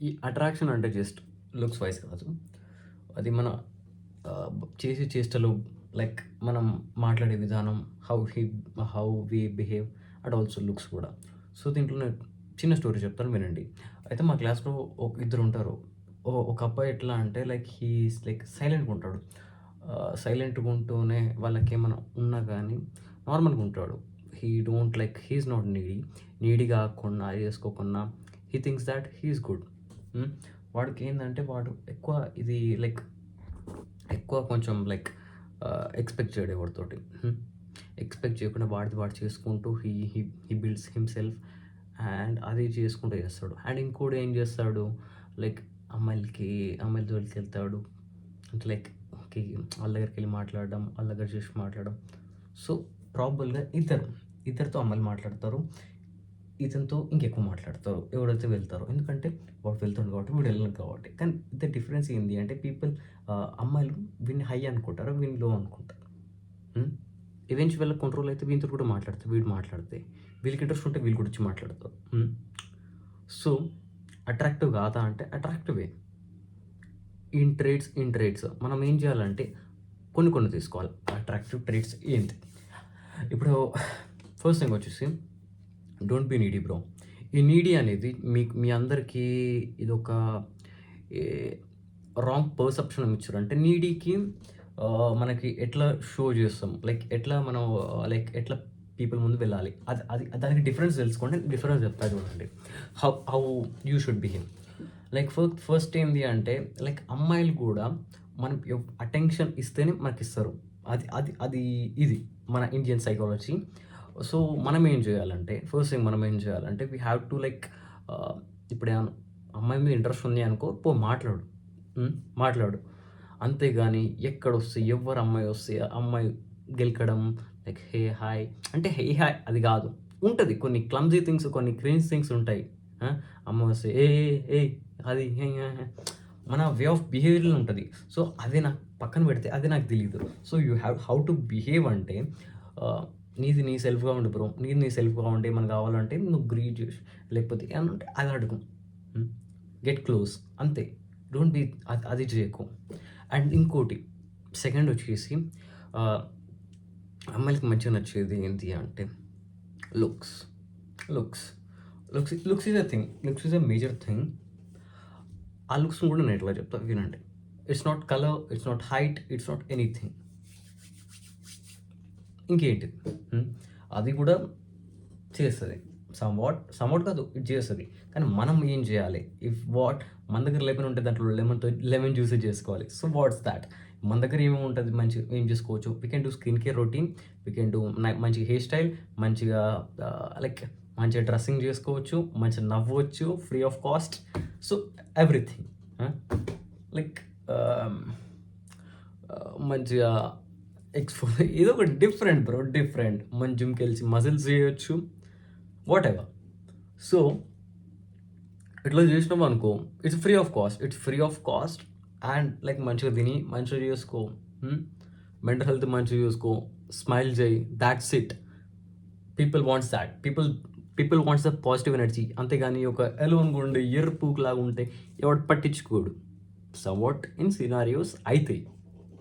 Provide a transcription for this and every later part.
ఈ అట్రాక్షన్ అంటే just looks wise కాదు. అది మన చేసే చేష్టలు, లైక్ మనం మాట్లాడే విధానం, how he how we behave and also looks కూడా. సో దీంట్లో నేను చిన్న స్టోరీ చెప్తాను వినండి. అయితే మా క్లాస్‌లో ఇద్దరు ఉంటారు. ఒక అబ్బాయి ఎట్లా అంటే లైక్ హీ ఈస్ లైక్ సైలెంట్‌గా ఉంటాడు. సైలెంట్‌గా ఉంటూనే వాళ్ళకేమైనా ఉన్నా గానీ నార్మల్‌గా ఉంటాడు. హీ ఈస్ నాట్ నీడీ కాకుండా చేసుకోకున్నా he thinks that he is good. వాడికేందంటే వాడు ఎక్కువ ఇది లైక్ ఎక్కువ కొంచెం లైక్ ఎక్స్‌పెక్ట్ చేయడు ఎవరితోటి. ఎక్స్‌పెక్ట్ చేయకుండా వాడిది వాడు చేసుకుంటూ హీ బిల్డ్స్ హిమ్‌సెల్ఫ్ అండ్ అది చేసుకుంటూ చేస్తాడు. అండ్ ఇంకోడు ఏం చేస్తాడు లైక్ అమ్మాయిల జోలికెళ్తాడు. అంటే లైక్ ఓకే. వాళ్ళ దగ్గరికెళ్ళి మాట్లాడడం, వాళ్ళ దగ్గర చేసి మాట్లాడడం. సో ప్రాబబుల్‌గా ఇద్దరితో అమ్మాయిలు మాట్లాడతారు. ఇతనితో ఇంకెక్కువ మాట్లాడతారు ఎవరైతే వెళ్తారో. ఎందుకంటే వాడు వెళ్తుండు కాబట్టి, వీడు వెళ్ళను కాబట్టి. కానీ ద డిఫరెన్స్ ఏంది అంటే అమ్మాయిలు వీడిని హై అనుకుంటారు, వీడిని లో అనుకుంటారు. ఈవెన్చువల్‌గా కంట్రోల్ అయితే వీనితోటి కూడా మాట్లాడతారు. వీడు మాట్లాడితే వీళ్ళకి ఇంట్రెస్ట్ ఉంటే వీళ్ళు కూడా వచ్చి మాట్లాడతారు. సో అట్రాక్టివ్ కాదా అంటే అట్రాక్టివే. ఇన్ ట్రేడ్స్ మనం ఏం చేయాలంటే కొన్ని తీసుకోవాలి. అట్రాక్టివ్ ట్రేడ్స్ ఏంటి? ఇప్పుడు ఫస్ట్ థింగ్ వచ్చేసి డోంట్ బీ నీడీ బ్రో. ఈ నీడీ అనేది మీ అందరికీ ఇదొక ఏ రాంగ్ పర్సెప్షన్ ఇచ్చారు. అంటే నీడీకి మనకి ఎట్లా షో చేస్తాం, లైక్ ఎట్లా మనం ఎట్లా పీపుల్ ముందు వెళ్ళాలి, అది దానికి డిఫరెన్స్ తెలుసుకోండి. డిఫరెన్స్ చెప్తా చూడండి. How you should behave. Like first ఏంది అంటే లైక్ అమ్మాయిలు కూడా మనం అటెన్షన్ ఇస్తేనే మనకి ఇస్తారు. అది అది అది ఇది మన ఇండియన్ సైకాలజీ. సో మనం ఏం చేయాలంటే ఫస్ట్ థింగ్ మనం ఏం చేయాలంటే వీ హ్యావ్ టు లైక్ ఇప్పుడు ఏమన్నా అమ్మాయి మీద ఇంట్రెస్ట్ ఉంది అనుకో, మాట్లాడు. మాట్లాడు. అంతేగాని ఎక్కడొస్తే ఎవరు అమ్మాయి వస్తే అమ్మాయి గెలకడం, లైక్ హే హాయ్ అంటే హే హాయ్ అది కాదు. ఉంటుంది కొన్ని క్లమ్జీ థింగ్స్, కొన్ని క్రింజ్ థింగ్స్ ఉంటాయి. అమ్మాయి వస్తే ఏ ఏ అది మన వే ఆఫ్ బిహేవియర్ ఉంటుంది. సో అది నాకు పక్కన పెడితే అది నాకు తెలియదు. So you have how to behave అంటే నీది నీ సెల్ఫ్గా ఉండు బ్రో. నీది నీ సెల్ఫ్గా ఉంటే ఏమైనా కావాలంటే నువ్వు గ్రీట్ చేసి, లేకపోతే ఏమన్నా అది అడుగు. గెట్ క్లోజ్ అంతే. డోంట్ బీ అది చేయకు. అండ్ ఇంకోటి సెకండ్ వచ్చేసి అమ్మాయిలకి మంచిగా నచ్చేది ఏంటి అంటే looks. Looks looks is a thing. Looks is a major thing. ఆ లుక్స్ని కూడా నేను ఎట్లా చెప్తాను వినండి. It's not colour, it's not height, it's not anything. ఇంకేంటి అది కూడా చేస్తుంది. సమ్వాట్ కాదు, ఇది చేస్తుంది. కానీ మనం ఏం చేయాలి? మన దగ్గర లెమన్ ఉంటే దాంట్లో లెమన్ జ్యూస్ చేసుకోవాలి. So what's that? మన దగ్గర ఏమేమి ఉంటుంది మంచిగా ఏం చేసుకోవచ్చు? We can do skin care routine, we can do మంచిగా హెయిర్ స్టైల్, మంచిగా లైక్ మంచిగా డ్రెస్సింగ్ చేసుకోవచ్చు, మంచిగా నవ్వచ్చు free of cost. So everything like మంచిగా ఏదో ఒక డిఫరెంట్ బ్రో, డిఫరెంట్. మన జిమ్కి వెళ్ళి మజిల్స్ చేయొచ్చు, వాట్ ఎవర్. సో ఇట్లా చేసినాం అనుకో, it's free of cost and like మంచిగా తిని మంచిగా చేసుకో, మెంటల్ హెల్త్ మంచిగా చూసుకో, స్మైల్ చేయి, that's it. People wants the positive energy. అంతేగాని ఒక ఎలోన్గా ఉండే ఎర్రపూకులాగా ఉంటే ఎవడు పట్టించుకోడు. సమ్వాట్ ఇన్ సినారియోస్ అవుతాయి,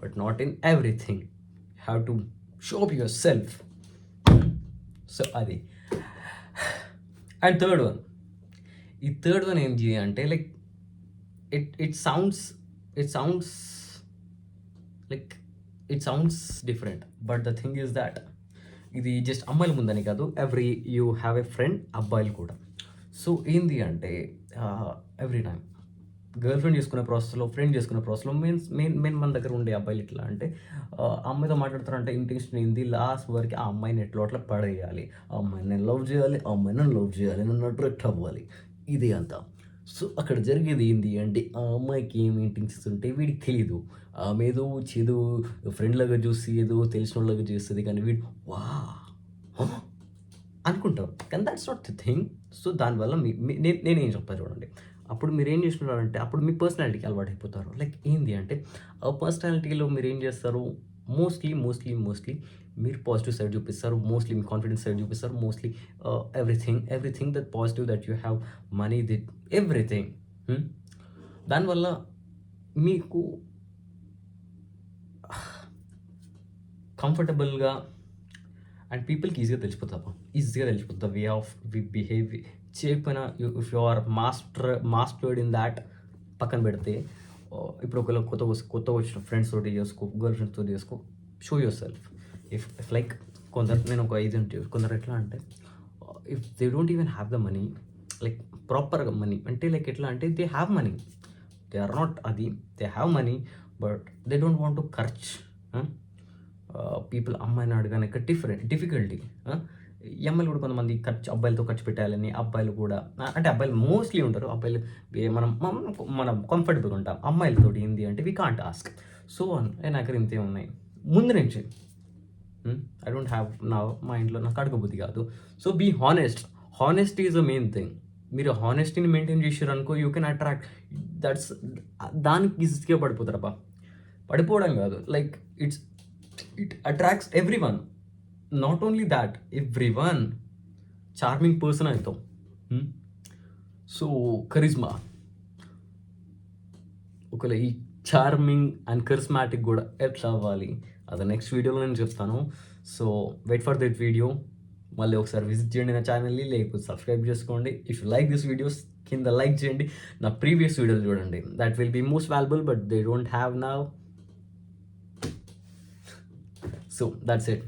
but not in everything. Have to show up your self. So అది. అండ్ థర్డ్ వన్ ఏంటి అంటే like it sounds different, but the thing is that ఇది జస్ట్ అమ్మాయిల ముందని కాదు, యూ హ్యావ్ ఎ ఫ్రెండ్ అబ్బాయిలు కూడా. So ఏంది అంటే ఎవ్రీ టైం గర్ల్ ఫ్రెండ్ చేసుకునే ప్రాసెస్లో, ఫ్రెండ్ చేసుకునే ప్రాసెస్లో మెయిన్ మన దగ్గర ఉండే అబ్బాయిలు ఎట్లా అంటే అమ్మాయితో మాట్లాడుతారంటే ఇంటెన్షన్ ఏంది, లాస్ట్ వరకు ఆ అమ్మాయిని ఎట్లా అట్లా పడేయాలి, ఆ అమ్మాయిని నేను లవ్ చేయాలి, ఆ అమ్మాయిని నన్ను లవ్ చేయాలి, నన్ను అట్రాక్ట్ అవ్వాలి, ఇది అంతా. సో అక్కడ జరిగేది ఏంటి అంటే ఆ అమ్మాయికి ఏం ఇంటెన్షన్స్ ఉంటే వీడికి తెలీదు. ఆమె ఏదో ఫ్రెండ్ లాగా చూసి ఏదో తెలిసిన వాళ్ళగా చేస్తుంది, కానీ వీడు వా అనుకుంటారు. కానీ that's not the thing. So దానివల్ల నేనేం చెప్తాను చూడండి. అప్పుడు మీరు ఏం చేస్తున్నారంటే అప్పుడు మీ పర్సనాలిటీకి అలవాటు అయిపోతారు. లైక్ ఏంది అంటే ఆ పర్సనాలిటీలో మీరు ఏం చేస్తారు, మోస్ట్లీ మీరు పాజిటివ్ సైడ్ చూపిస్తారు, మోస్ట్లీ మీ కాన్ఫిడెన్స్ సైడ్ చూపిస్తారు, mostly everything that positive that you have, money దిట్ ఎవ్రీథింగ్. దానివల్ల మీకు కంఫర్టబుల్గా అండ్ పీపుల్కి ఈజీగా తెలిసిపోతుంది వే ఆఫ్ వి బిహేవ్ చేయకపోయినా if you are mastered in that పక్కన పెడితే ఇప్పుడు ఒకవేళ కొత్త వచ్చిన ఫ్రెండ్స్ తోటి చేసుకో, గర్ల్ ఫ్రెండ్స్ తోటి చేసుకో, show yourself. If like నేను ఒక ఐజెంట్ కొందరు ఎట్లా అంటే if they don't even have the money, like ప్రాపర్గా మనీ అంటే లైక్ ఎట్లా అంటే they have money, they are not అది, they have money but they don't want to ఖర్చ్. పీపుల్ అమ్మాయిని అడగానే డిఫికల్టీ. ఈ అమ్మాయిలు కూడా కొంతమంది అబ్బాయిలతో ఖర్చు పెట్టాలని, అబ్బాయిలు కూడా అంటే అబ్బాయిలు మోస్ట్లీ ఉంటారు, అబ్బాయిలు మనం కంఫర్టబుల్గా ఉంటాం, అమ్మాయిలతోటి ఏంది అంటే వీ కాంట్ ఆస్క్. సో నా దగ్గర ఇంతే ఉన్నాయి ముందు నుంచి, ఐ డోంట్ హ్యావ్ నా మా ఇంట్లో నాకు అడగబుద్ధి కాదు. So be honesty is the main thing. మీరు హానెస్టీని మెయింటైన్ చేసారు అనుకో, యూ కెన్ అట్రాక్ట్. దానికి ఈజీగా పడిపోవడం కాదు, like it attracts every one. Not only that, every one charming person అవుతాం. సో కరిజ్మా, ఒకవేళ ఈ చార్మింగ్ అండ్ కరిస్మాటిక్ కూడా ఎట్లా అవ్వాలి అది నెక్స్ట్ వీడియోలో నేను చెప్తాను. So wait for that video. మళ్ళీ ఒకసారి విజిట్ చేయండి నా ఛానల్ని, లేకపోతే సబ్స్క్రైబ్ చేసుకోండి. If you like this videos కింద లైక్ చేయండి, నా ప్రీవియస్ వీడియోలు చూడండి, that will be most valuable but they don't have now. So that's it.